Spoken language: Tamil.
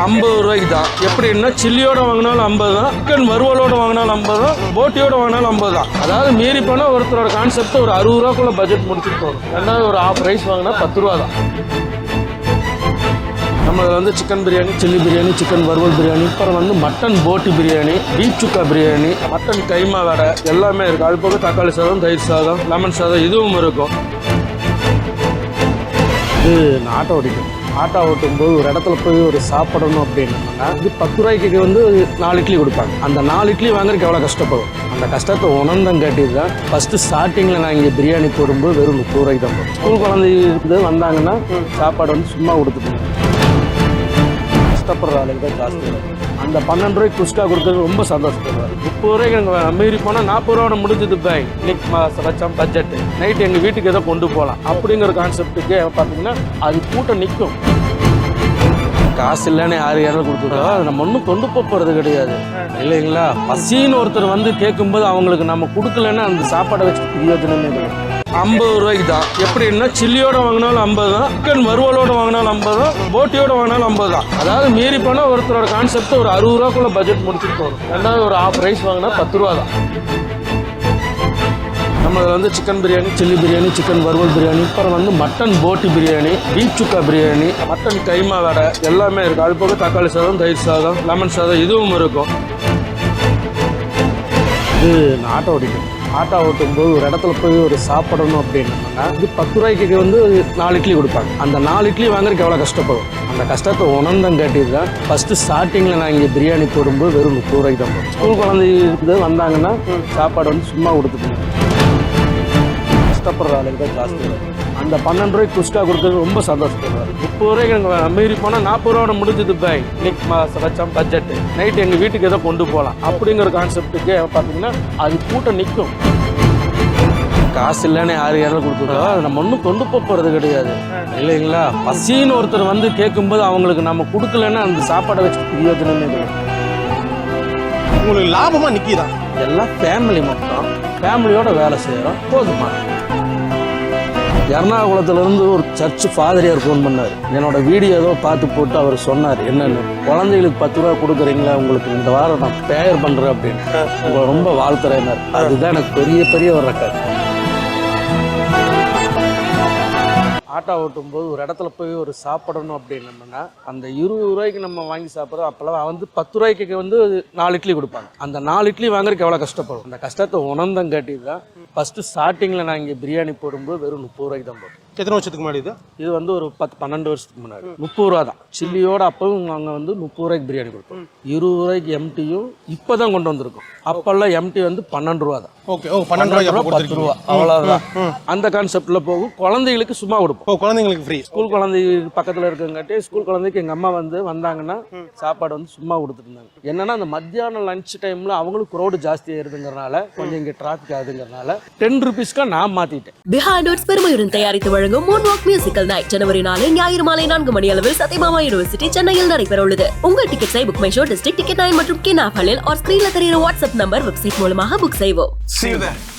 50 ரூபாய்க்கு தான். எப்படின்னா சில்லியோட வாங்கினாலும் 50 தான், சிக்கன் வறுவலோட வாங்கினாலும் 50 தான், போட்டியோட வாங்கினாலும் 50 தான். அதாவது மீறி போனால் ஒருத்தரோட கான்செப்ட் ஒரு 60 ரூபாக்குள்ள பட்ஜெட் முடிச்சுட்டு போகணும். ரெண்டாவது ஒரு ½ ரைஸ் வாங்கினா 10 ரூபா தான். நம்ம வந்து chicken biryani, chilli biryani, chicken வறுவல் பிரியாணி, அப்புறம் வந்து மட்டன் போட்டி பிரியாணி, பீஃப் சுக்கா பிரியாணி, மட்டன் கைமா வடை எல்லாமே இருக்குது. அது போக தக்காளி சாதம், தயிர் சாதம், லெமன் சாதம் இதுவும் இருக்கும். இது ஆட்டோ ஓடிக்கும். ஆட்டோ ஓட்டும்போது ஒரு இடத்துல போய் ஒரு சாப்பிடணும் அப்படின்னா இது 10 ரூபாய்க்கு வந்து 4 இட்லி கொடுப்பாங்க. அந்த 4 இட்லி வாங்குறதுக்கு எவ்வளோ கஷ்டப்படும். அந்த கஷ்டத்தை உணர்ந்தம் காட்டிட்டு தான் ஃபஸ்ட்டு ஸ்டார்டிங்கில் நான் இங்கே பிரியாணி போடும்போது வெறும் 30 ரூபாய்க்கு தான் போடும். ஸ்கூல் குழந்தை இருக்குது வந்தாங்கன்னா சாப்பாடு வந்து சும்மா கொடுத்துட்டு கஷ்டப்படுற ஆளுக்கு தான் ஜாஸ்தி வரும். அந்த 12 ரூபாய்க்கு குஸ்கா கொடுத்தது ரொம்ப சந்தோஷப்படுவார். 30 ரூபாய்க்கு எனக்கு மீறி போனால் 40 ரூபா முடிஞ்சது பாய். இன்னைக்கு வச்சோம் பட்ஜெட்டு நைட்டு எங்கள் வீட்டுக்கு ஏதோ கொண்டு போகலாம் அப்படிங்கிற கான்செப்டுக்கு பார்த்தீங்கன்னா அது கூட்டம் நிற்கும். காசு இல்லைன்னு யாரும் கொடுத்துட்டோம் அது நம்ம ஒன்றும் கொண்டு போகிறது கிடையாது இல்லைங்களா. பசின்னு ஒருத்தர் வந்து கேட்கும்போது அவங்களுக்கு நம்ம கொடுக்கலன்னா அந்த சாப்பாடை வச்சு பிரயோஜனமே கிடையாது. 50 ரூபாய்க்கு தான். எப்படின்னா சில்லியோட வாங்கினாலும் 50 தான், சிக்கன் வறுவலோட வாங்கினாலும் 50 தான், போட்டியோட வாங்கினாலும் 50 தான். அதாவது மீறி போனால் ஒருத்தரோட கான்செப்ட் ஒரு 60 ரூபாக்குள்ள பட்ஜெட் முடிச்சுட்டு போகணும். ரெண்டாவது ஒரு ½ ரைஸ் வாங்கினா 10 ரூபா தான். நம்ம வந்து chicken biryani, chilli biryani, chicken வறுவல் பிரியாணி, அப்புறம் வந்து மட்டன் போட்டி பிரியாணி, பீஃப் சுக்கா பிரியாணி, மட்டன் கைமா வடை எல்லாமே இருக்குது. அது போக தக்காளி சாதம், தயிர் சாதம், லெமன் சாதம் இதுவும் இருக்கும். இது ஆட்டோ ஓடிக்கும். ஆட்டோ ஓட்டும்போது ஒரு இடத்துல போய் ஒரு சாப்பிடணும் அப்படின்னா இது 10 ரூபாய்க்கு வந்து 4 இட்லி கொடுப்பாங்க. அந்த 4 இட்லி வாங்குறதுக்கு எவ்வளோ கஷ்டப்படும். அந்த கஷ்டத்தை உணர்ந்தம் காட்டிட்டு தான் ஃபஸ்ட்டு ஸ்டார்டிங்கில் நான் இங்கே பிரியாணி போடும்போது வெறும் 30 ரூபாய்க்கு தான் போடும். ஸ்கூல் குழந்தை இருக்குது வந்தாங்கன்னா சாப்பாடு வந்து சும்மா கொடுத்துட்டு கஷ்டப்படுற ஆளுக்கு தான் ஜாஸ்தி வரும். அந்த 12 ரூபாய்க்கு குஸ்கா கொடுத்தது ரொம்ப சந்தோஷப்படுவார். 30 ரூபாய்க்கு எனக்கு மீறி போனால் 40 ரூபா முடிஞ்சது பாய். இன்னைக்கு வச்சோம் பட்ஜெட்டு நைட்டு எங்கள் வீட்டுக்கு ஏதோ கொண்டு போகலாம் அப்படிங்கிற கான்செப்டுக்கு பார்த்தீங்கன்னா அது கூட்டம் நிற்கும். காசு இல்லைன்னு யாரும் கொடுத்துட்டோம் அது நம்ம ஒன்றும் கொண்டு போகிறது கிடையாது இல்லைங்களா. பசின்னு ஒருத்தர் வந்து கேட்கும்போது அவங்களுக்கு நம்ம கொடுக்கலன்னா அந்த சாப்பாடை வச்சு பிரயோஜனமே கிடையாது. உங்களுக்கு லாபமாக நிற்கிதான். எல்லாம் ஃபேமிலி மொத்தம் ஃபேமிலியோட வேலை செய்கிறோம் போதுமா. எர்ணாகுளத்துலேருந்து ஒரு சர்ச்சு ஃபாதரியார் ஃபோன் பண்ணார். என்னோட வீடியோ ஏதோ பார்த்து போட்டு அவர் சொன்னார் என்னென்னு குழந்தைகளுக்கு 10 ரூபா கொடுக்குறீங்களா உங்களுக்கு இந்த வாரம் நான் பேயர் பண்ணுறேன் அப்படின்னு உங்களை ரொம்ப வாழ்த்துறேன்னார். அதுதான் எனக்கு பெரிய ஒரு ரெக்கார்ட். ஆட்டோ ஓட்டும்போது ஒரு இடத்துல போய் ஒரு சாப்பிடணும் அப்படின்னோம்னா அந்த 20 ரூபாய்க்கு நம்ம வாங்கி சாப்பிட்றோம். அப்போல்லாம் வந்து 10 ரூபாய்க்கு வந்து 4 இட்லி கொடுப்பாங்க. அந்த 4 இட்லி வாங்குறதுக்கு எவ்வளோ கஷ்டப்படும். அந்த கஷ்டத்தை உணர்ந்தம் காட்டி தான் ஃபஸ்ட்டு ஸ்டார்டிங்கில் நான் இங்கே பிரியாணி போடும்போது வெறும் 30 ரூபாய்க்கு தான் போடும். எத்தனை வருஷத்துக்கு முன்னாடி இது வந்து ஒரு 10-12 வருஷத்துக்கு முன்னாடி 30 ரூபா தான். சில்லியோட அப்பவும் நாங்கள் வந்து 30 ரூபாய்க்கு பிரியாணி கொடுப்போம். 20 ரூபாய்க்கு எம்டியும் இப்போ தான் கொண்டு வந்திருக்கோம். அப்போல்லாம் எம்டி வந்து 12 ரூபா தான். ஓகே 12 ரூபா 10 ரூபா அவ்வளோதான். அந்த கான்செப்டில் போகும். குழந்தைகளுக்கு சும்மா கொடுப்போம். குழந்தைங்களுக்கு ஃப்ரீ. ஸ்கூல் குழந்தை பக்கத்தில் இருக்கங்காட்டி ஸ்கூல் குழந்தைக்கு எங்கள் அம்மா வந்து வந்தாங்கன்னா சாப்பாடு வந்து சும்மா கொடுத்துட்டு இருந்தாங்க. என்னன்னா அந்த மத்தியானம் லஞ்ச் டைமில் அவங்களுக்கு க்ரௌடு ஜாஸ்தி ஆயிருதுங்கிறனால கொஞ்சம் இங்கே டிராஃபிக் ஆகுதுங்கிறனால 10 ருபீஸ்க்காக நான் மாற்றிட்டேன். பிஹைண்ட் நோட்ஸ் பெருமையுடன் தயாரித்து வழங்கும் மூன் வாக் மியூசிக்கல் நைட் ஜனவரி 4 ஞாயிறு மாலை 4 மணி அளவில் சத்யபாமா யூனிவர்சிட்டி சென்னையில் நடைபெற உள்ளது. உங்கள் டிக்கெட்ஸை BookMyShow District ticket 9 மற்றும் கின் ஆஃப் ஹலில் ஸ்கிரீன்ல தெரிகிற வாட்ஸ்அப் நம்பர் வெப்சைட் மூலமாக புக் செய்வோம். See you there.